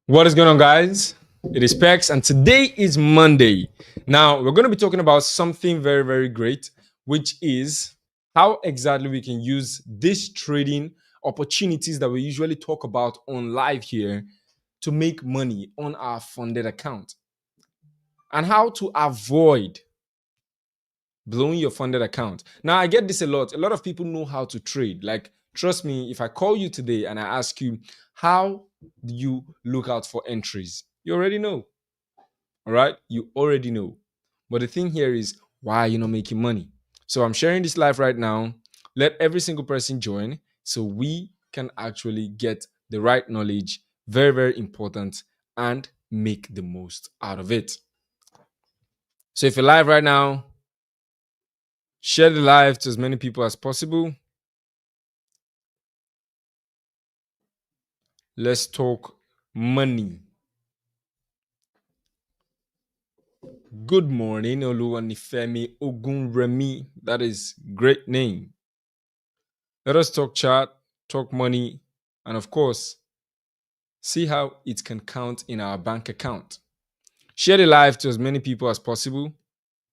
What is going on, guys? It is Pex, and today is Monday. Now, we're going to be talking about something very, very great, which is how exactly we can use these trading opportunities that we usually talk about on live here to make money on our funded account, and how to avoid blowing your funded account. Now, I get this a lot. A lot of people know how to trade. Like, trust me, if I call you today and I ask you, how do you look out for entries? You already know. All right. You already know. But the thing here is, why are you not making money? So I'm sharing this live right now. Let every single person join so we can actually get the right knowledge. Very, very important, and make the most out of it. So if you're live right now, share the live to as many people as possible. Let's talk money. Good morning, Oluwanifemi Ogunremi. That is great name. Let us talk chart, talk money, and of course, see how it can count in our bank account. Share the live to as many people as possible.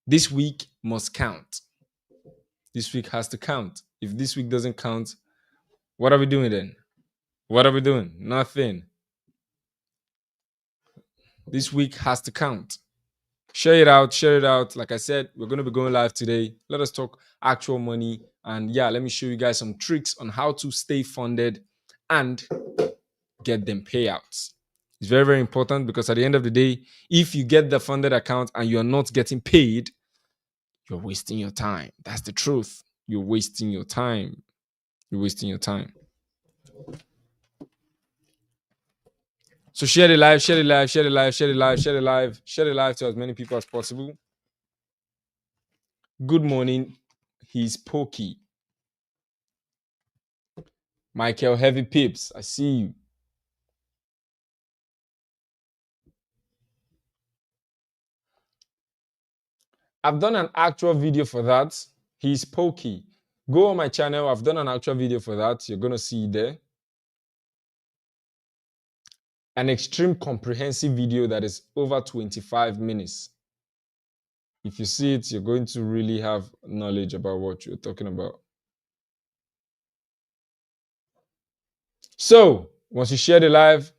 This week must count. This week has to count. If this week doesn't count, what are we doing then? What are we doing? Nothing. This week has to count. Share it out, share it out. Like I said, we're going to be going live today. Let us talk actual money. And yeah, let me show you guys some tricks on how to stay funded and get them payouts. It's very, very important because at the end of the day, if you get the funded account and you're not getting paid, you're wasting your time. That's the truth. You're wasting your time. You're wasting your time. So share the live, share the live, share the live, share the live, share the live, share the live to as many people as possible. Good morning. He's Pokey. Michael Heavy Pips, I see you. I've done an actual video for that. He's Pokey. Go on my channel. I've done an actual video for that. You're going to see it there. An extreme comprehensive video that is over 25 minutes. If you see it, you're going to really have knowledge about what you're talking about. So, once you share the live,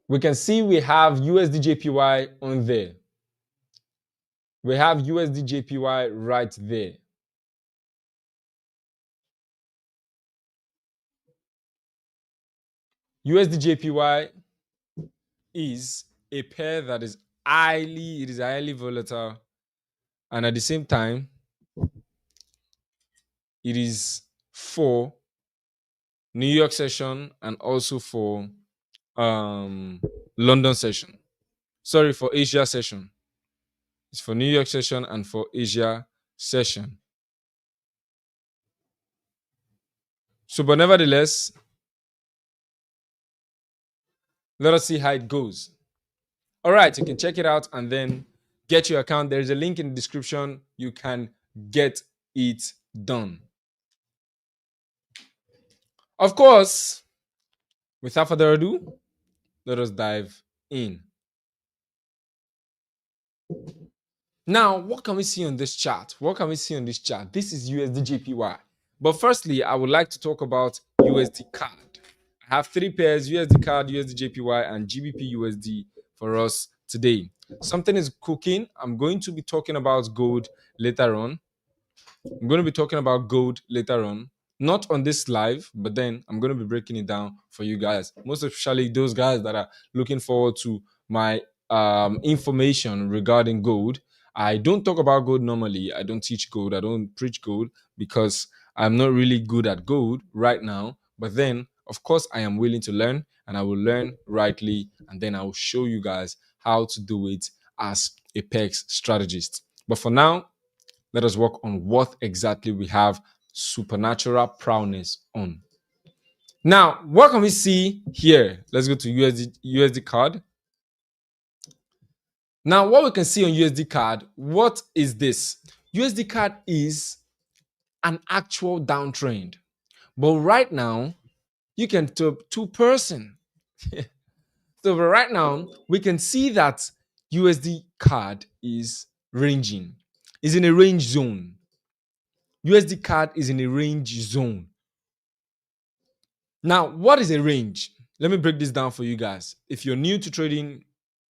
we can see we have USDJPY on there. We have USDJPY right there. USDJPY is a pair that is highly volatile, and at the same time, it is for New York session and also for London session. Sorry, for Asia session. It's for New York session and for Asia session. So, but nevertheless, let us see how it goes. All right, you can check it out and then get your account. There's a link in the description. You can get it done. Of course, without further ado, let us dive in. Now, what can we see on this chart? This is USDJPY. But firstly, I would like to talk about USD CAD. I have three pairs: USD CAD, USDJPY, and GBP USD for us today. Something is cooking. I'm going to be talking about gold later on. Not on this live, but then I'm going to be breaking it down for you guys, most especially those guys that are looking forward to my information regarding gold. I don't talk about gold normally. I don't teach gold. I don't preach gold because I'm not really good at gold right now. But then, of course, I am willing to learn, and I will learn rightly, and then I will show you guys how to do it as a Pex strategist. But for now, let us work on what exactly we have supernatural prowess on. Now, what can we see here? Let's go to USD CAD. Now, what we can see on USD CAD, what is this? USD CAD is an actual downtrend. But right now, you can top 2%. So right now, we can see that USD card is ranging, is in a range zone. USD card is in a range zone. Now, what is a range? Let me break this down for you guys. If you're new to trading,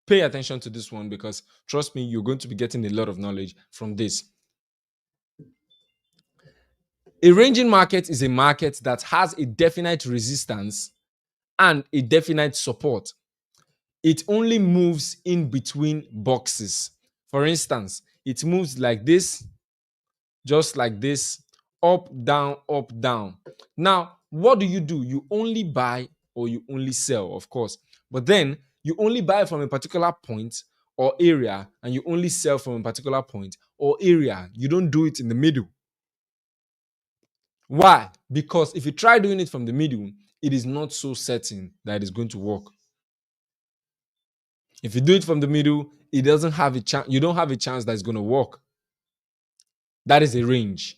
pay attention to this one because trust me, you're going to be getting a lot of knowledge from this. A ranging market is a market that has a definite resistance and a definite support. It only moves in between boxes. For instance, it moves like this, just like this, up, down, up, down. Now, what do? You only buy or you only sell, of course. But then you only buy from a particular point or area and you only sell from a particular point or area. You don't do it in the middle. Why? Because if you try doing it from the middle, it is not so certain that it is going to work. If you do it from the middle, it doesn't have a chance. You don't have a chance that it's going to work. That is a range.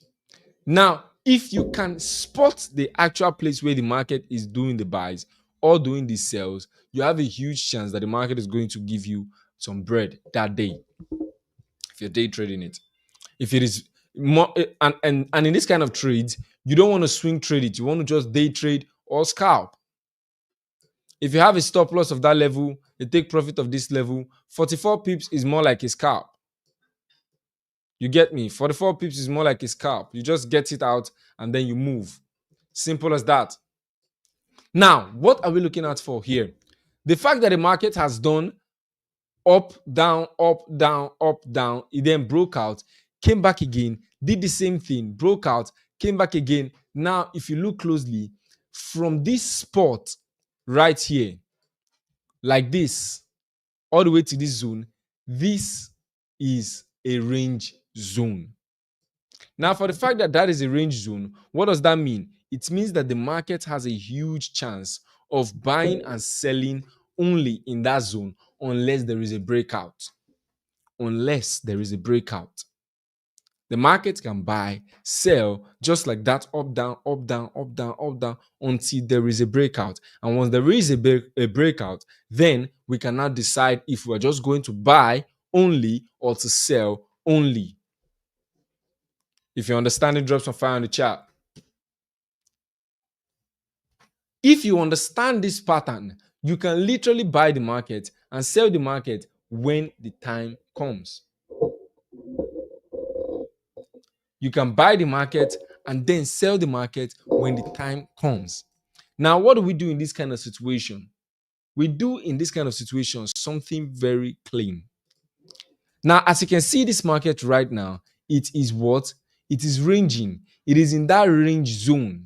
Now, if you can spot the actual place where the market is doing the buys or doing the sells, you have a huge chance that the market is going to give you some bread that day if you're day trading it. If it is more, and in this kind of trades, you don't want to swing trade it. You want to just day trade or scalp. If you have a stop loss of that level, you take profit of this level. 44 pips is more like a scalp. You get me? 44 pips is more like a scalp. You just get it out and then you move. Simple as that. Now, what are we looking at for here? The fact that the market has done up, down, up, down, up, down, it then broke out, came back again, did the same thing, broke out, came back again. Now, if you look closely, from this spot right here, like this, all the way to this zone, this is a range zone. Now, for the fact that that is a range zone, what does that mean? It means that the market has a huge chance of buying and selling only in that zone unless there is a breakout. Unless there is a breakout. The market can buy, sell just like that, up, down, up, down, up, down, up, down, until there is a breakout. And once there is a breakout, then we can now decide if we're just going to buy only or to sell only. If you understand it, drop some fire on the chat. If you understand this pattern, you can literally buy the market and sell the market when the time comes. You can buy the market and then sell the market when the time comes. Now, what do we do in this kind of situation? We do in this kind of situation something very clean. Now, as you can see this market right now, it is what? It is ranging. It is in that range zone.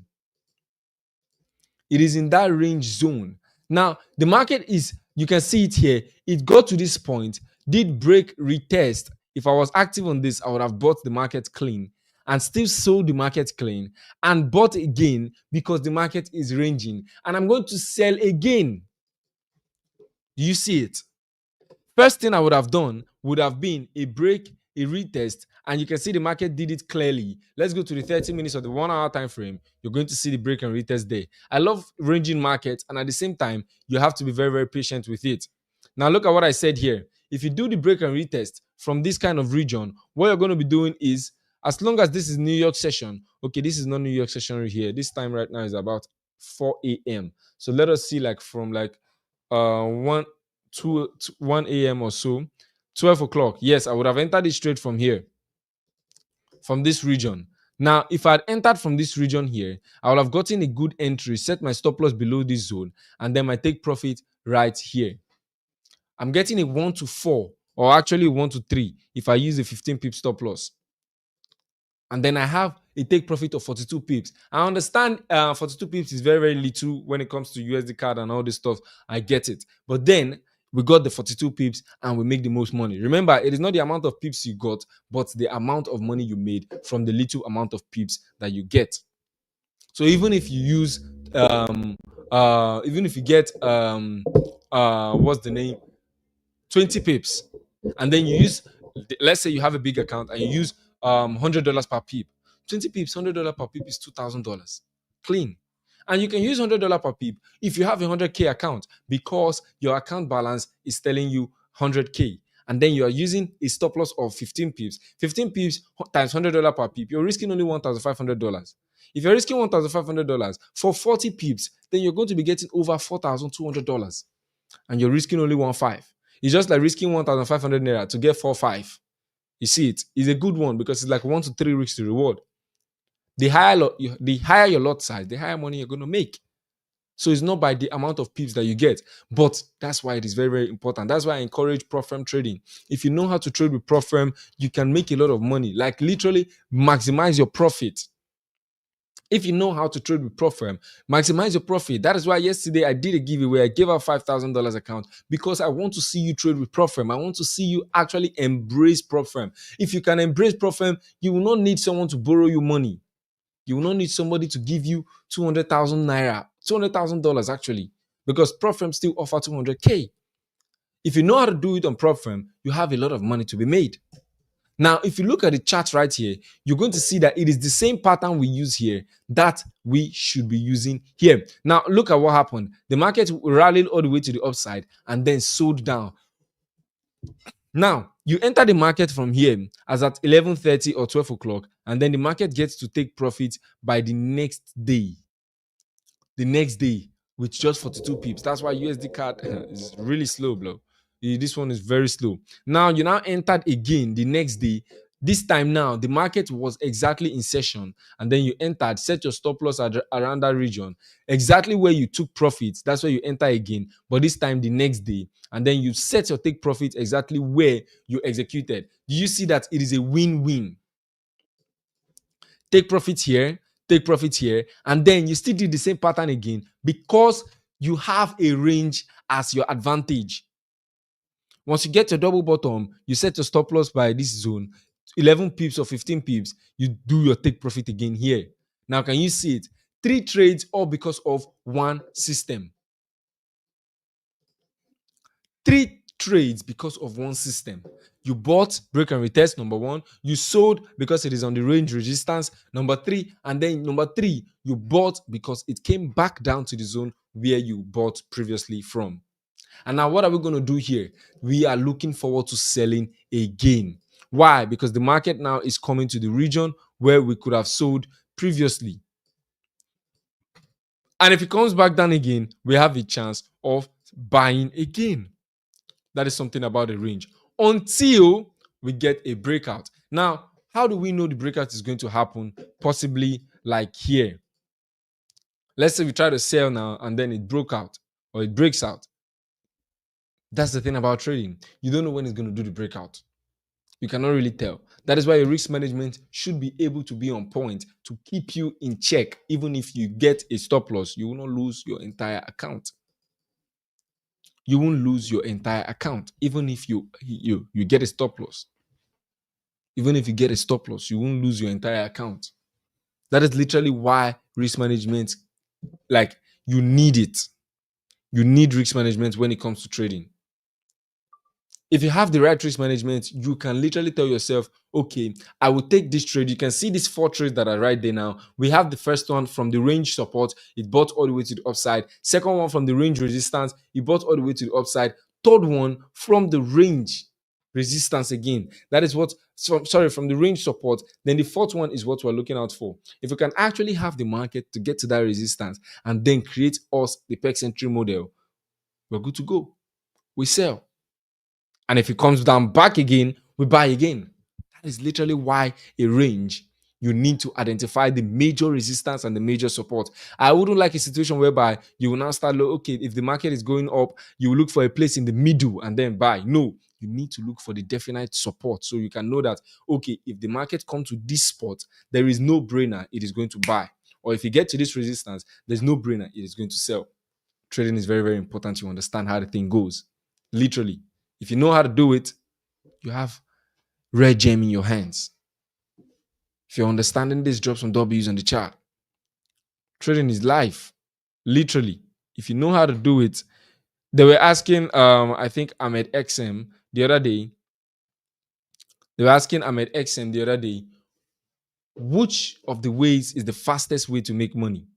It is in that range zone. Now, the market is, you can see it here. It got to this point, did break, retest. If I was active on this, I would have bought the market clean and still sold the market clean and bought again because the market is ranging. And I'm going to sell again. Do you see it? First thing I would have done would have been a break, a retest, and you can see the market did it clearly. Let's go to the 30 minutes or the 1 hour time frame. You're going to see the break and retest there. I love ranging markets, and at the same time, you have to be very, very patient with it. Now, look at what I said here. If you do the break and retest from this kind of region, what you're going to be doing is, as long as this is New York session, okay, this is not New York session right here. This time right now is about 4 a.m. So let us see like from like 1 a.m. or so, 12 o'clock. Yes, I would have entered it straight from here, from this region. Now, if I had entered from this region here, I would have gotten a good entry, set my stop loss below this zone, and then my take profit right here. I'm getting a 1 to 4, or actually 1 to 3 if I use a 15 pip stop loss. And then I have a take profit of 42 pips. I understand 42 pips is very, very little when it comes to USD card and all this stuff. I get it. But then we got the 42 pips and we make the most money. Remember, it is not the amount of pips you got, but the amount of money you made from the little amount of pips that you get. So even if you use, even if you get, what's the name? 20 pips, and then you use, let's say you have a big account and you use $100 per pip. 20 pips, $100 per pip is $2,000. clean. And you can use $100 per pip if you have a 100K account because your account balance is telling you 100K. And then you are using a stop loss of 15 pips. 15 pips times $100 per pip, you're risking only $1,500. If you're risking $1,500 for 40 pips, then you're going to be getting over $4,200. And you're risking only 1.5. It's just like risking 1,500 naira to get 4.5. You see it? It's a good one because it's like 1 to 3 weeks to reward. The higher your lot size, the higher money you're going to make. So it's not by the amount of pips that you get, but that's why it is very, very important. That's why I encourage prop firm trading. If you know how to trade with prop firm, you can make a lot of money, like literally maximize your profit. If you know how to trade with prop firm, maximize your profit. That is why yesterday I did a giveaway. I gave out $5,000 account because I want to see you trade with prop firm. I want to see you actually embrace prop firm. If you can embrace prop firm, you will not need someone to borrow you money. You will not need somebody to give you 200,000 naira, $200,000 actually, because prop firm still offer 200K. If you know how to do it on prop firm, you have a lot of money to be made. Now, if you look at the chart right here, you're going to see that it is the same pattern we use here that we should be using here. Now, look at what happened. The market rallied all the way to the upside and then sold down. Now, you enter the market from here as at 11:30 or 12 o'clock, and then the market gets to take profit by the next day. The next day with just 42 pips. That's why USD card is really slow, bro. This one is very slow. Now, you now entered again the next day. This time now, the market was exactly in session, and then you entered, set your stop loss around that region, exactly where you took profits. That's where you enter again, but this time the next day, and then you set your take profit exactly where you executed. Do you see that it is a win-win? Take profit here, take profit here, and then you still do the same pattern again because you have a range as your advantage. Once you get your double bottom, you set your stop loss by this zone, 11 pips or 15 pips, you do your take profit again here. Now, can you see it? 3 trades all because of one system. 3 trades because of one system. You bought break and retest, number 1. You sold because it is on the range resistance, number 3. And then number 3, you bought because it came back down to the zone where you bought previously from. And now what are we going to do here? We are looking forward to selling again. Why? Because the market now is coming to the region where we could have sold previously. And if it comes back down again, we have a chance of buying again. That is something about the range until we get a breakout. Now, how do we know the breakout is going to happen? Possibly like here. Let's say we try to sell now and then it broke out or it breaks out. That's the thing about trading. You don't know when it's going to do the breakout. You cannot really tell. That is why your risk management should be able to be on point to keep you in check. Even if you get a stop loss, you will not lose your entire account. You won't lose your entire account, even if you get a stop loss. Even if you get a stop loss, you won't lose your entire account. That is literally why risk management, like, you need it. You need risk management when it comes to trading. If you have the right risk management, you can literally tell yourself, okay, I will take this trade. You can see these 4 trades that are right there now. We have the first one from the range support. It bought all the way to the upside. Second one from the range resistance. It bought all the way to the upside. Third one from the range resistance again. That is what, from the range support. Then the fourth one is what we're looking out for. If we can actually have the market to get to that resistance and then create us the Pex entry model, we're good to go. We sell. And if it comes down back again, we buy again. That is literally why a range, you need to identify the major resistance and the major support. I wouldn't like a situation whereby you will now start, okay, if the market is going up, you will look for a place in the middle and then buy. No, you need to look for the definite support so you can know that, okay, if the market comes to this spot, there is no brainer, it is going to buy. Or if you get to this resistance, there's no brainer, it is going to sell. Trading is very, very important. You understand how the thing goes. Literally. If you know how to do it, you have red gem in your hands. If you're understanding this, drop some W's on the chart. Trading is life. Literally. If you know how to do it. They were asking, I think Ahmed XM the other day. Which of the ways is the fastest way to make money?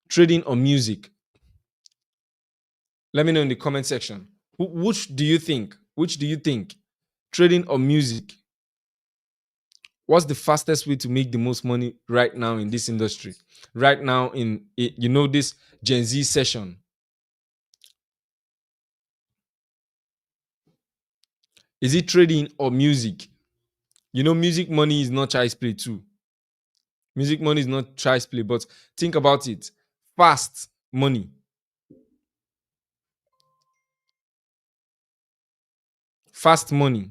Trading or music? Let me know in the comment section. Which do you think? Which do you think? Trading or music? What's the fastest way to make the most money right now in this industry? Right now in this Gen Z session. Is it trading or music? Music money is not child's play too. Music money is not child's play, but think about it. Fast money. Fast money.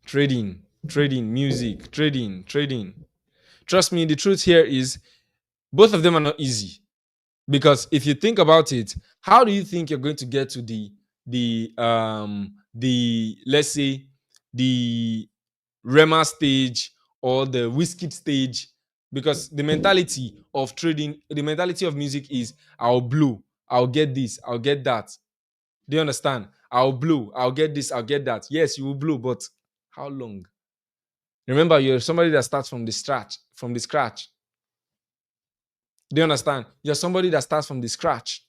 Trading, music, trading. Trust me, the truth here is both of them are not easy. Because if you think about it, how do you think you're going to get to the let's say the Rema stage or the whiskey stage? Because the mentality of trading, the mentality of music is I'll blow, I'll get this, I'll get that. Do you understand? I'll blow, I'll get this, I'll get that. Yes, you will blow, but how long? Remember, you're somebody that starts from the scratch. Do you understand? You're somebody that starts from the scratch.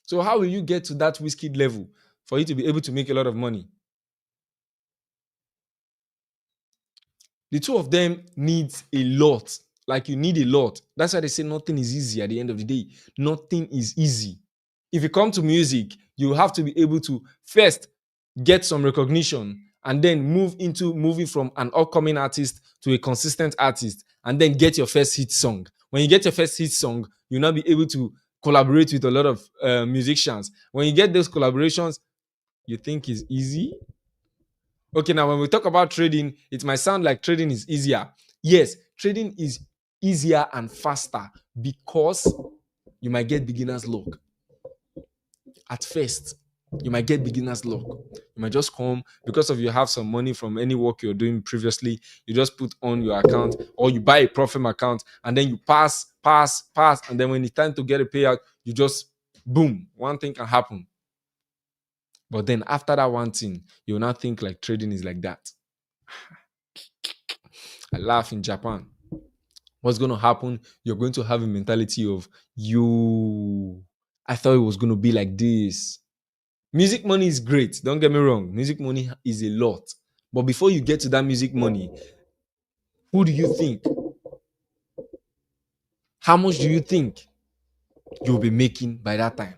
So how will you get to that whiskey level for you to be able to make a lot of money? The two of them needs a lot. Like you need a lot. That's why they say nothing is easy at the end of the day. Nothing is easy. If you come to music, you have to be able to first get some recognition and then moving from an upcoming artist to a consistent artist and then get your first hit song. When you get your first hit song, you'll now be able to collaborate with a lot of musicians. When you get those collaborations, you think it's easy? Okay, now when we talk about trading, it might sound like trading is easier. Yes, trading is easier and faster because you might get beginner's luck. At first, you might get beginner's luck. You might just come because of you have some money from any work you're doing previously. You just put on your account or you buy a Profim account and then you pass, and then when it's time to get a payout, you just boom, one thing can happen. But then after that one thing, you'll not think like trading is like that. I laugh in Japan. What's going to happen? You're going to have a mentality of you. I thought it was going to be like this. Music money is great. Don't get me wrong. Music money is a lot. But before you get to that music money, who do you think? How much do you think you'll be making by that time?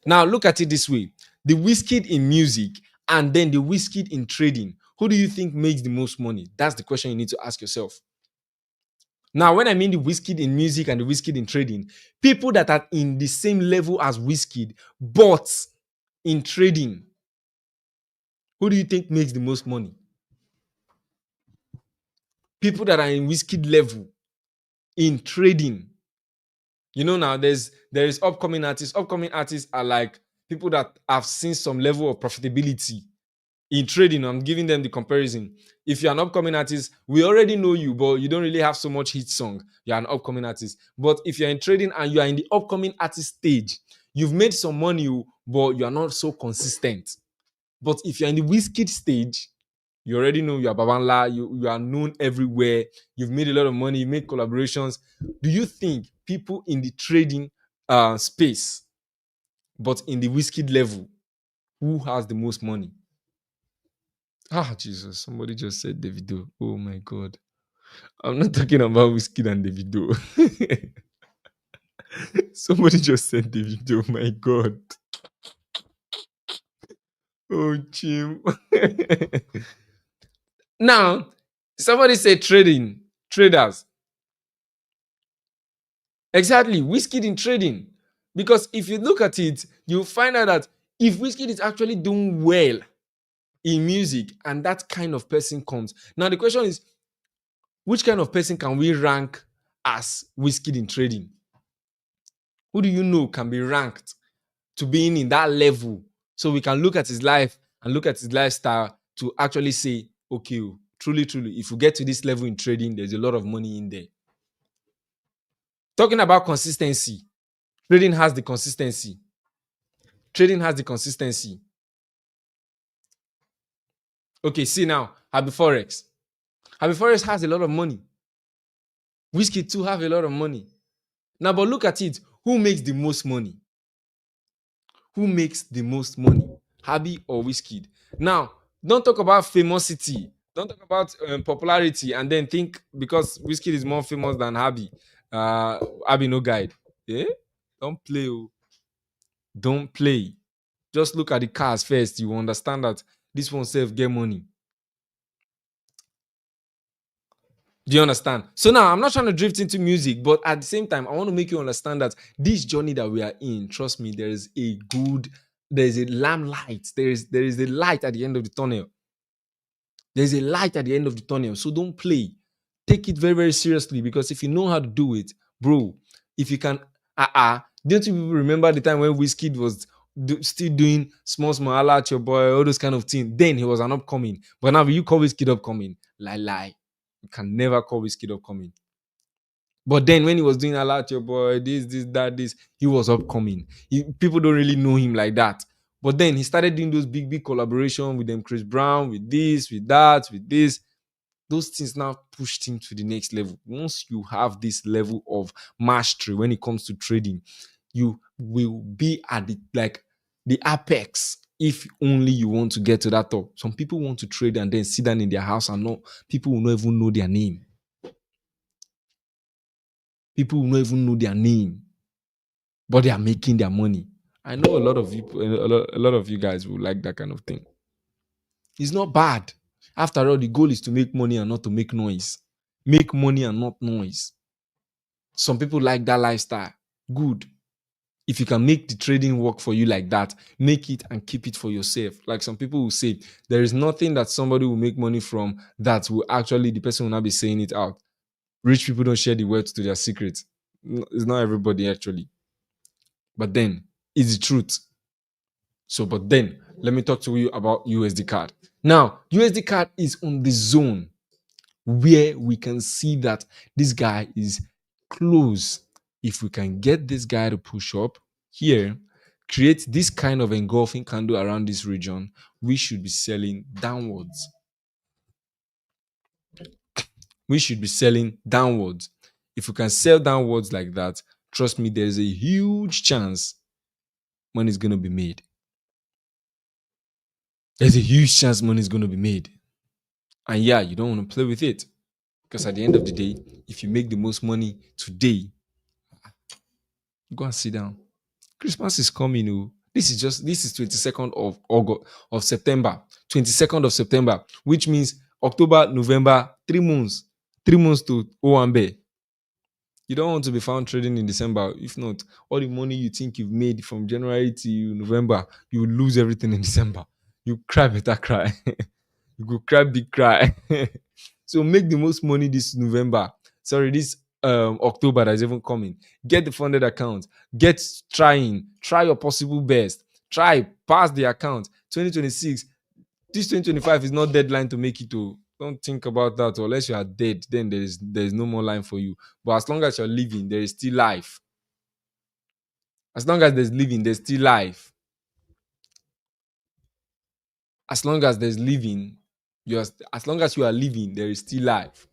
Now, look at it this way. The whiskey in music and then the whiskey in trading. Who do you think makes the most money? That's the question you need to ask yourself. Now, when I mean the whiskey in music and the whiskey in trading, people that are in the same level as whiskey, but in trading, who do you think makes the most money? People that are in whiskey level in trading. Now there is upcoming artists. Upcoming artists are like people that have seen some level of profitability in trading. I'm giving them the comparison. If you're an upcoming artist, we already know you, but you don't really have so much hit song. You're an upcoming artist. But if you're in trading and you are in the upcoming artist stage, you've made some money, but you are not so consistent. But if you're in the whiskey stage, you already know you are Babanla, you are known everywhere, you've made a lot of money, you make collaborations. Do you think people in the trading space, but in the whiskey level, who has the most money? Ah, Jesus, somebody just said Davido. Oh my God. I'm not talking about whiskey and Davido. Somebody just said Davido. My God. Oh, Jim. Now, somebody said traders. Exactly, whiskey in trading. Because if you look at it, you'll find out that if whiskey is actually doing well in music and that kind of person comes. Now, the question is, which kind of person can we rank as whiskey in trading? Who do you know can be ranked to being in that level? So we can look at his life and look at his lifestyle to actually say, okay, truly, if you get to this level in trading, there's a lot of money in there. Talking about consistency, trading has the consistency. Trading has the consistency. Okay, see now, Happy Forex. Happy Forex has a lot of money. Whiskey too have a lot of money. Now, but look at it. Who makes the most money? Who makes the most money? Happy or Whiskey? Now, don't talk about famosity. Don't talk about popularity and then think because Whiskey is more famous than Happy. Happy no guide. Eh? Don't play. Oh. Don't play. Just look at the cars first. You will understand that this one self get money. Do you understand? So now I'm not trying to drift into music, but at the same time, I want to make you understand that this journey that we are in, trust me, there is a lamplight. There is a light at the end of the tunnel. There's a light at the end of the tunnel. So don't play. Take it very, very seriously because if you know how to do it, bro, if you can, don't you people remember the time when Wizkid was still doing small, small, holla at your boy, all those kind of things? Then he was an upcoming. But now you call Wizkid upcoming. Lie. You can never call Wizkid upcoming. But then when he was doing a lot, your boy, this, that, this, he was upcoming. People don't really know him like that. But then he started doing those big, big collaboration with them, Chris Brown, with this, with that, with this. Those things now pushed him to the next level. Once you have this level of mastery when it comes to trading, you will be at the apex if only you want to get to that top. Some people want to trade and then sit down in their house and people will not even know their name. People will not even know their name, but they are making their money. I know a lot of people, a lot of you guys will like that kind of thing. It's not bad. After all, the goal is to make money and not to make noise. Make money and not noise. Some people like that lifestyle. Good. If you can make the trading work for you like that, make it and keep it for yourself. Like some people will say, there is nothing that somebody will make money from that will actually, the person will not be saying it out. Rich people don't share the words to their secrets. It's not everybody actually. But then it's the truth. So, but then let me talk to you about USD card. Now, USD card is on the zone where we can see that this guy is close. If we can get this guy to push up here, create this kind of engulfing candle around this region, we should be selling downwards. We should be selling downwards. If we can sell downwards like that, trust me, there's a huge chance money is going to be made. There's a huge chance money is going to be made. And yeah, you don't want to play with it. Because at the end of the day, if you make the most money today, go and sit down. Christmas is coming. Oh. This is 22nd of August of September. 22nd of September, which means October, November, 3 months. 3 months to Owambe. You don't want to be found trading in December. If not, all the money you think you've made from January to November, you will lose everything in December. You cry better cry. You go cry big cry. So make the most money this November. Sorry, this October that is even coming. Get the funded account. Try your possible best. Try pass the account. 2026. This 2025 is not deadline to make it to. Don't think about that unless you are dead. Then there is no more line for you. But as long as you're living, there is still life. As long as there's living, there's still life. As long as there's living, as long as you are living, there is still life.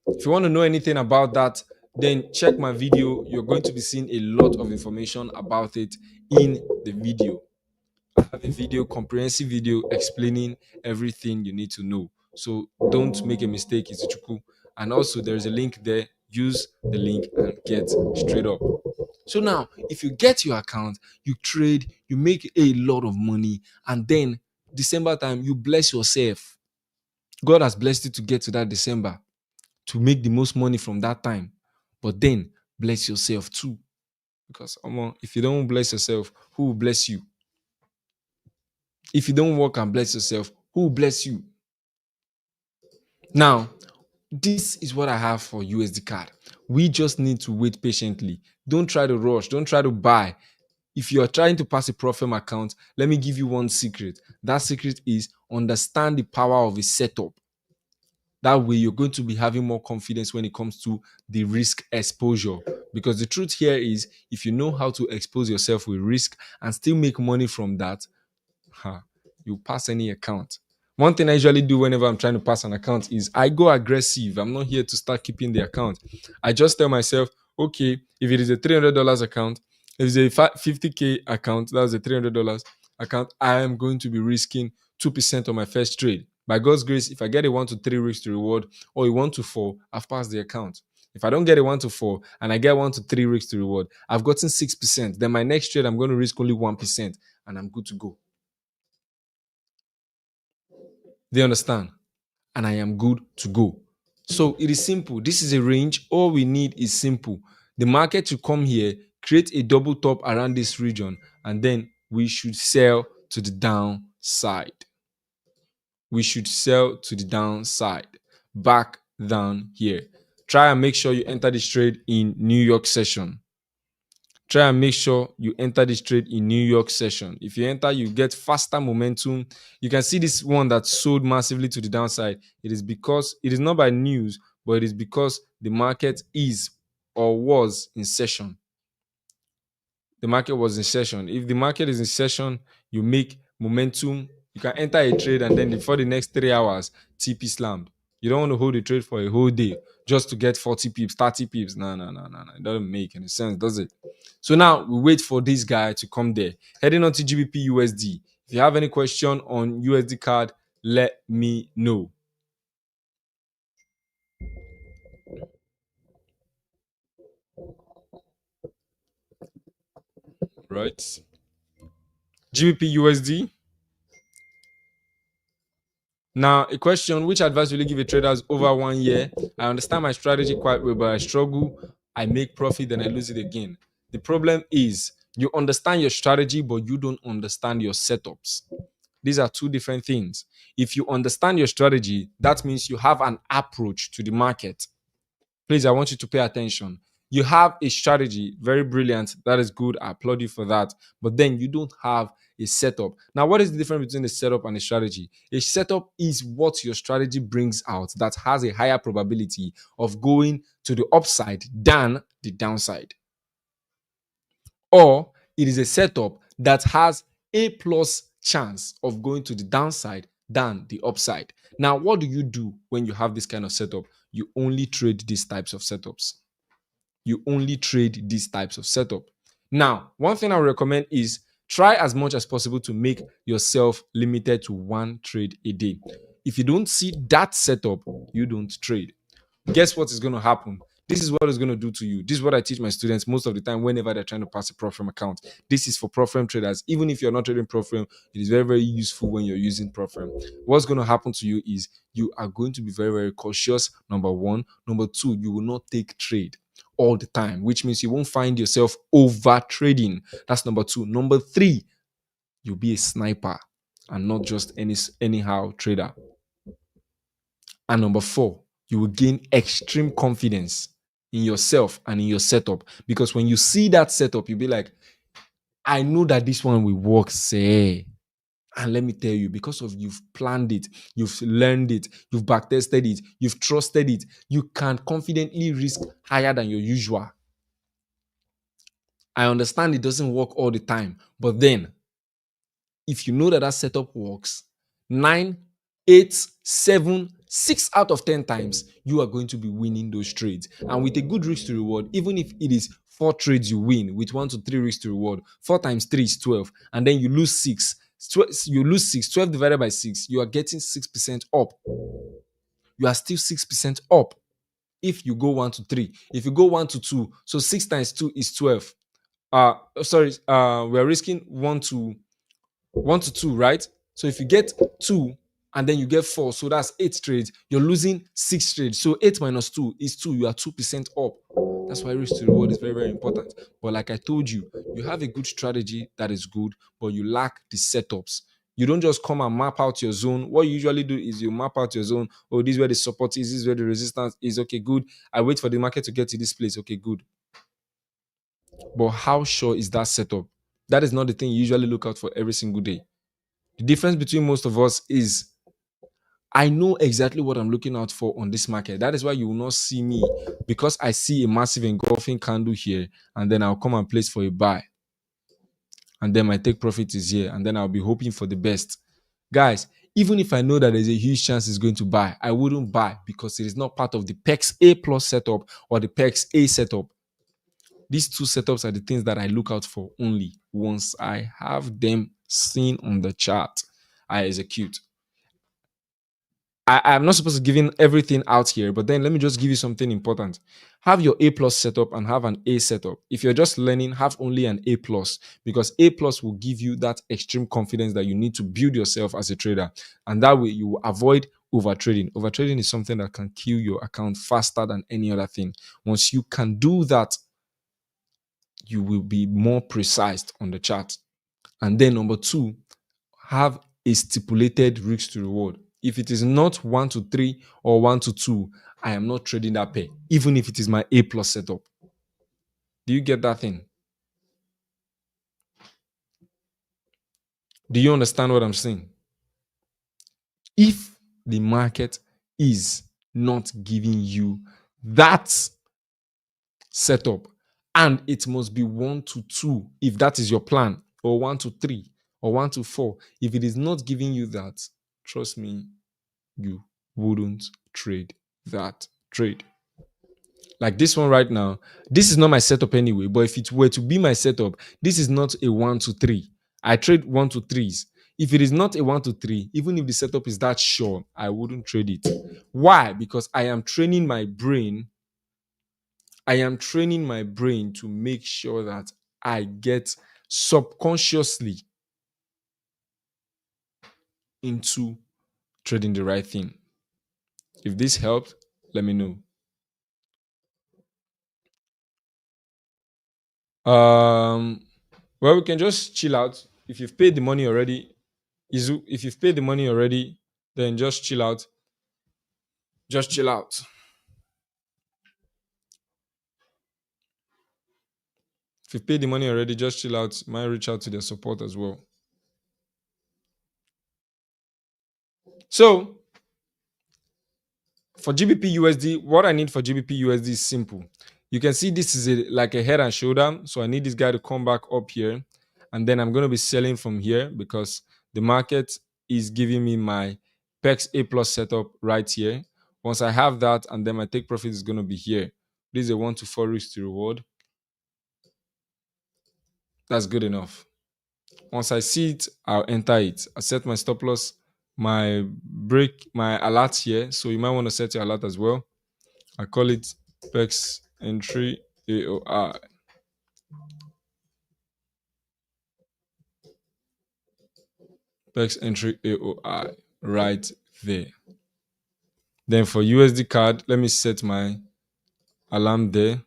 If you want to know anything about that, then check my video. You're going to be seeing a lot of information about it in the video. I have a video, comprehensive video explaining everything you need to know. So don't make a mistake, it's Ichuku. And also there's a link there. Use the link and get straight up. So now, if you get your account, you trade, you make a lot of money, and then December time, you bless yourself. God has blessed you to get to that December, to make the most money from that time. But then bless yourself too. Because if you don't bless yourself, who will bless you? If you don't work and bless yourself, who will bless you? Now, this is what I have for USD card. We just need to wait patiently. Don't try to rush. Don't try to buy. If you're trying to pass a Profem account, let me give you one secret. That secret is understand the power of a setup. That way, you're going to be having more confidence when it comes to the risk exposure. Because the truth here is, if you know how to expose yourself with risk and still make money from that, you pass any account. One thing I usually do whenever I'm trying to pass an account is I go aggressive. I'm not here to start keeping the account. I just tell myself, okay, if it is a $300 account, if it's a 50K account, that's a $300 account, I am going to be risking 2% on my first trade. By God's grace, if I get a 1 to 3 weeks to reward or a 1 to 4, I've passed the account. If I don't get a 1 to 4 and I get 1 to 3 weeks to reward, I've gotten 6%. Then my next trade, I'm going to risk only 1% and I'm good to go. They understand? And I am good to go. So it is simple. This is a range. All we need is simple. The market to come here, create a double top around this region, and then we should sell to the downside. We should sell to the downside. Back down here. Try and make sure you enter this trade in New York session. Try and make sure you enter this trade in New York session. If you enter, you get faster momentum. You can see this one that sold massively to the downside. It is because it is not by news, but it is because the market is or was in session. The market was in session. If the market is in session, you make momentum. You can enter a trade and then for the next 3 hours, TP slammed. You don't want to hold a trade for a whole day just to get 40 pips, 30 pips. No, no, no, no, no. It doesn't make any sense, does it? So now we wait for this guy to come there. Heading on to GBP USD. If you have any question on USD card, let me know. Right? GBP USD. Now, a question: which advice will you give a traders over 1 year? I understand my strategy quite well, but I struggle. I make profit, then I lose it again. The problem is you understand your strategy, but you don't understand your setups. These are two different things. If you understand your strategy, that means you have an approach to the market. Please, I want you to pay attention. You have a strategy, very brilliant. That is good. I applaud you for that. But then you don't have a setup. Now, what is the difference between a setup and a strategy? A setup is what your strategy brings out that has a higher probability of going to the upside than the downside. Or it is a setup that has a plus chance of going to the downside than the upside. Now, what do you do when you have this kind of setup? You only trade these types of setups. You only trade these types of setup. Now, one thing I would recommend is try as much as possible to make yourself limited to one trade a day. If you don't see that setup, you don't trade. Guess what is going to happen? This is what it's going to do to you. This is what I teach my students most of the time whenever they're trying to pass a prop firm account. This is for prop firm traders. Even if you're not trading prop firm, it is very, very useful when you're using prop firm. What's going to happen to you is you are going to be very, very cautious. Number one. Number two, you will not take trade all the time, which means you won't find yourself over trading. That's number two. Number three, you'll be a sniper and not just anyhow trader. And number four, you will gain extreme confidence in yourself and in your setup. Because when you see that setup, you'll be like, I know that this one will work, say. And let me tell you, because of you've planned it, you've learned it, you've backtested it, you've trusted it, you can confidently risk higher than your usual. I understand it doesn't work all the time, but then if you know that that setup works, 9, 8, 7, 6 out of 10 times, you are going to be winning those trades. And with a good risk to reward, even if it is 4 trades you win with 1 to 3 risks to reward, 4 times 3 is 12, and then you lose 6. You lose 6, 12 divided by 6, you are getting 6% up. You are still 6% up if you go 1 to 3. If you go 1 to 2, so 6 times 2 is 12. We're risking 1 to 2, right? So if you get 2 and then you get 4, so that's 8 trades, you're losing 6 trades. So 8 minus 2 is 2. You are 2% up. That's why risk to reward is very, very important. But like I told you, you have a good strategy that is good, but you lack the setups. You don't just come and map out your zone. What you usually do is you map out your zone. Oh, this is where the support is. This is where the resistance is. Okay, good. I wait for the market to get to this place. Okay, good. But how sure is that setup? That is not the thing you usually look out for every single day. The difference between most of us is I know exactly what I'm looking out for on this market. That is why you will not see me, because I see a massive engulfing candle here, and then I'll come and place for a buy. And then my take profit is here, and then I'll be hoping for the best. Guys, Even if I know that there's a huge chance it's going to buy, I wouldn't buy because it is not part of the Pex A plus setup or the Pex A setup. These two setups are the things that I look out for only. Once I have them seen on the chart, I execute. I'm not supposed to give in everything out here, but then let me just give you something important. Have your A plus setup and have an A setup. If you're just learning, have only an A plus because A plus will give you that extreme confidence that you need to build yourself as a trader. And that way you will avoid overtrading. Overtrading is something that can kill your account faster than any other thing. Once you can do that, you will be more precise on the chart. And then number two, have a stipulated risk to reward. If it is not 1 to 3 or 1 to 2, I am not trading that pair, even if it is my A plus setup. Do you get that thing? Do you understand what I'm saying? If the market is not giving you that setup, and it must be 1 to 2 if that is your plan, or 1 to 3 or 1 to 4, if it is not giving you that, trust me, you wouldn't trade that trade. Like this one right now, this is not my setup anyway, but if it were to be my setup, this is not a 1 to 3. I trade 1 to 3s. If it is not a 1 to 3, even if the setup is that sure, I wouldn't trade it. Why? Because I am training my brain. I am training my brain to make sure that I get subconsciously into trading the right thing. If this helped, let me know. Um, well, we can just chill out. If you've paid the money already, if you've paid the money already, then just chill out. Just chill out. If you've paid the money already, just chill out. Might reach out to their support as well. So for GBP USD, what I need for GBP USD is simple. You can see this is like a head and shoulder. So I need this guy to come back up here. And then I'm going to be selling from here because the market is giving me my PEX A plus setup right here. Once I have that, and then my take profit is going to be here. This is a 1 to 4 risk to reward. That's good enough. Once I see it, I'll enter it. I set my stop loss, my break, my alert here. So you might want to set your alert as well. I call it Pex entry AOI. Pex entry AOI right there. Then for USD card, let me set my alarm there.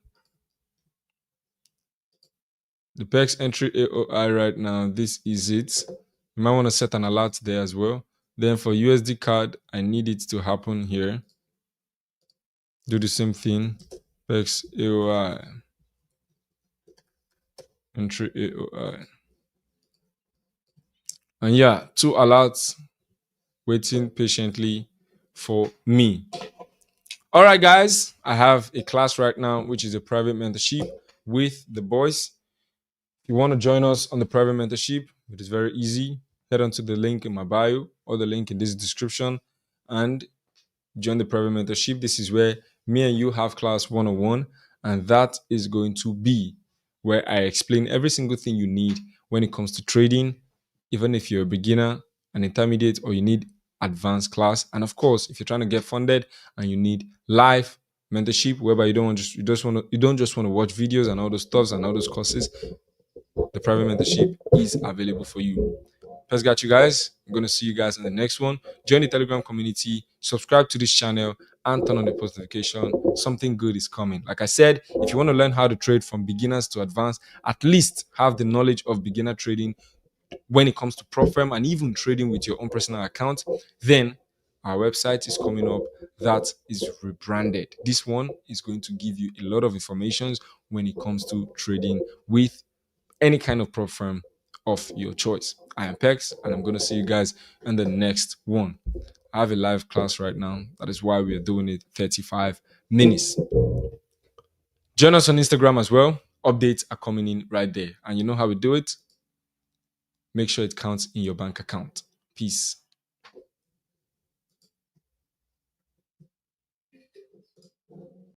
The Pex entry AOI right now, this is it. You might want to set an alert there as well. Then for USD card, I need it to happen here. Do the same thing. Pex AOI. Entry AOI. And yeah, 2 alerts waiting patiently for me. All right, guys, I have a class right now, which is a private mentorship with the boys. If you want to join us on the private mentorship, it is very easy. Head on to the link in my bio or the link in this description and join the private mentorship. This is where me and you have class 101, and that is going to be where I explain every single thing you need when it comes to trading, even if you're a beginner, an intermediate, or you need advanced class. And of course, if you're trying to get funded and you need live mentorship, whereby you don't just want to watch videos and all those stuffs and all those courses, the private mentorship is available for you. Pex got you guys. I'm going to see you guys in the next one. Join the Telegram community, subscribe to this channel, and turn on the post notification. Something good is coming. Like I said, if you want to learn how to trade from beginners to advanced, at least have the knowledge of beginner trading when it comes to prop firm and even trading with your own personal account, then our website is coming up that is rebranded. This one is going to give you a lot of information when it comes to trading with any kind of prop firm of your choice. I am Pex, and I'm going to see you guys in the next one. I have a live class right now. That is why we are doing it 35 minutes. Join us on Instagram as well. Updates are coming in right there. And you know how we do it? Make sure it counts in your bank account. Peace.